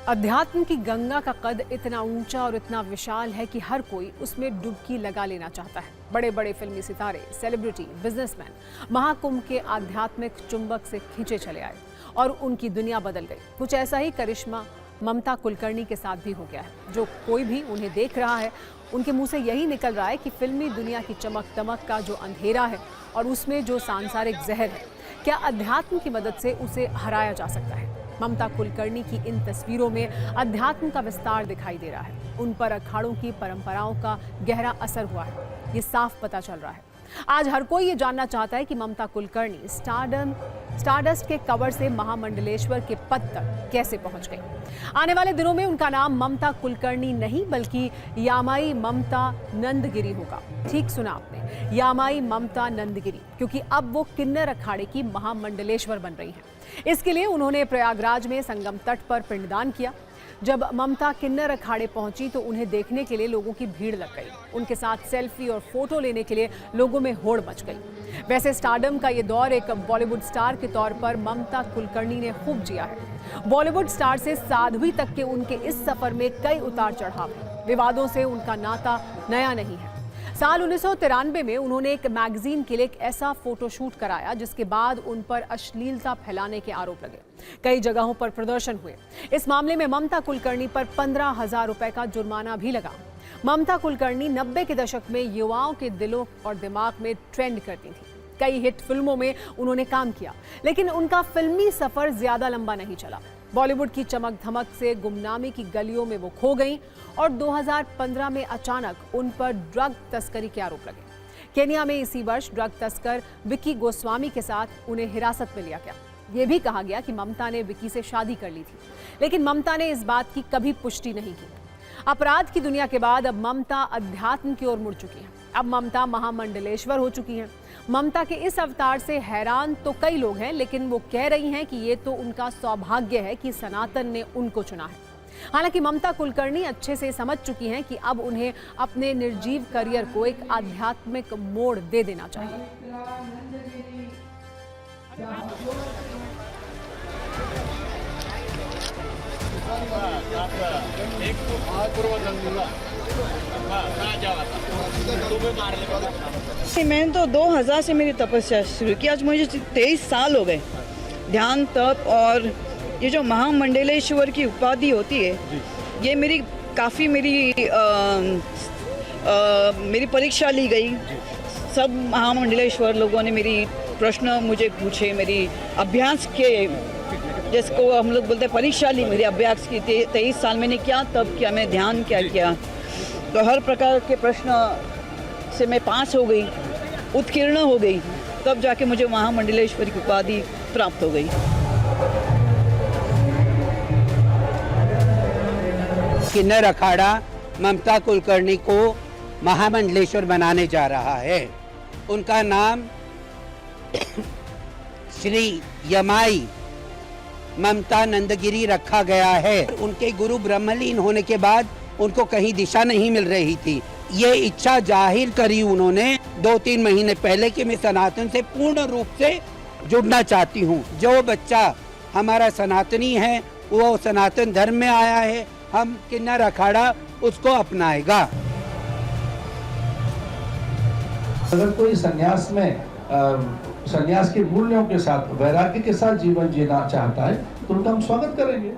अध्यात्म की गंगा का कद इतना ऊंचा और इतना विशाल है कि हर कोई उसमें डुबकी लगा लेना चाहता है। बड़े बड़े फिल्मी सितारे, सेलिब्रिटी, बिजनेसमैन महाकुंभ के आध्यात्मिक चुंबक से खींचे चले आए और उनकी दुनिया बदल गई। कुछ ऐसा ही करिश्मा ममता कुलकर्णी के साथ भी हो गया है। जो कोई भी उन्हें देख रहा है, उनके मुंह से यही निकल रहा है कि फिल्मी दुनिया की चमक दमक का जो अंधेरा है और उसमें जो सांसारिक जहर है, क्या अध्यात्म की मदद से उसे हराया जा सकता है। ममता कुलकर्णी की इन तस्वीरों में अध्यात्म का विस्तार दिखाई दे रहा है। उन पर अखाड़ों की परंपराओं का गहरा असर हुआ है, ये साफ पता चल रहा है। आज हर कोई ये जानना चाहता है कि ममता कुलकर्णी स्टारडस्ट के कवर से महामंडलेश्वर के पद तक कैसे पहुंच गई। आने वाले दिनों में उनका नाम ममता कुलकर्णी नहीं बल्कि यामाई ममता नंदगिरी होगा। ठीक सुना आपने, यामाई ममता नंदगिरी, क्योंकि अब वो किन्नर अखाड़े की महामंडलेश्वर बन रही हैं। इसके लिए उन्होंने प्रयागराज में संगम तट पर पिंडदान किया। जब ममता किन्नर अखाड़े पहुंची तो उन्हें देखने के लिए लोगों की भीड़ लग गई। उनके साथ सेल्फी और फोटो लेने के लिए लोगों में होड़ मच गई। वैसे स्टारडम का ये दौर एक बॉलीवुड स्टार के तौर पर ममता कुलकर्णी ने खूब जिया है। बॉलीवुड स्टार से साध्वी तक के उनके इस सफर में कई उतार चढ़ाव हैं। विवादों से उनका नाता नया नहीं है। साल 1993 में उन्होंने एक मैगजीन के लिए एक ऐसा फोटोशूट कराया जिसके बाद उन पर अश्लीलता फैलाने के आरोप लगे। कई जगहों पर प्रदर्शन हुए। इस मामले में ममता कुलकर्णी पर 15,000 रुपए का जुर्माना भी लगा। ममता कुलकर्णी 90 के दशक में युवाओं के दिलों और दिमाग में ट्रेंड करती थी। कई हिट फिल्मों में उन्होंने काम किया, लेकिन उनका फिल्मी सफर ज्यादा लंबा नहीं चला। बॉलीवुड की चमक धमक से गुमनामी की गलियों में वो खो गईं और 2015 में अचानक उन पर ड्रग तस्करी के आरोप लगे। केन्या में इसी वर्ष ड्रग तस्कर विक्की गोस्वामी के साथ उन्हें हिरासत में लिया गया। ये भी कहा गया कि ममता ने विक्की से शादी कर ली थी, लेकिन ममता ने इस बात की कभी पुष्टि नहीं की। अपराध की दुनिया के बाद अब ममता अध्यात्म की ओर मुड़ चुकी हैं। अब ममता महामंडलेश्वर हो चुकी हैं। ममता के इस अवतार से हैरान तो कई लोग हैं, लेकिन वो कह रही हैं कि ये तो उनका सौभाग्य है कि सनातन ने उनको चुना है। हालांकि ममता कुलकर्णी अच्छे से समझ चुकी हैं कि अब उन्हें अपने निर्जीव करियर को एक आध्यात्मिक मोड़ दे देना चाहिए। मैंने तो 2000 से मेरी तपस्या शुरू की। आज मुझे 23 साल हो गए। ध्यान, तप और ये जो महामंडलेश्वर की उपाधि होती है, ये मेरी काफ़ी मेरी परीक्षा ली गई। सब महामंडलेश्वर लोगों ने मेरी प्रश्न मुझे पूछे, मेरी अभ्यास के, जिसको हम लोग बोलते हैं परीक्षा ली, मेरी अभ्यास की। 23 साल मैंने क्या तप किया, मैं ध्यान क्या किया, तो हर प्रकार के प्रश्न से मैं पास हो गई, उत्कीर्ण हो गई। तब जाके मुझे महामंडलेश्वरी की उपाधि प्राप्त हो गई। किन्नर अखाड़ा ममता कुलकर्णी को महामंडलेश्वर बनाने जा रहा है। उनका नाम श्री यमाई ममता नंदगिरी रखा गया है। उनके गुरु ब्रह्मलीन होने के बाद उनको कहीं दिशा नहीं मिल रही थी। ये इच्छा जाहिर करी उन्होंने 2-3 महीने पहले कि मैं सनातन से पूर्ण रूप से जुड़ना चाहती हूँ। जो बच्चा हमारा सनातनी है, वो सनातन धर्म में आया है, हम किन्नर अखाड़ा उसको अपनाएगा। अगर कोई संन्यास में संन्यास के मूल्यों के साथ, वैराग्य के साथ जीवन जीना चाहता है तो उनका हम स्वागत करेंगे।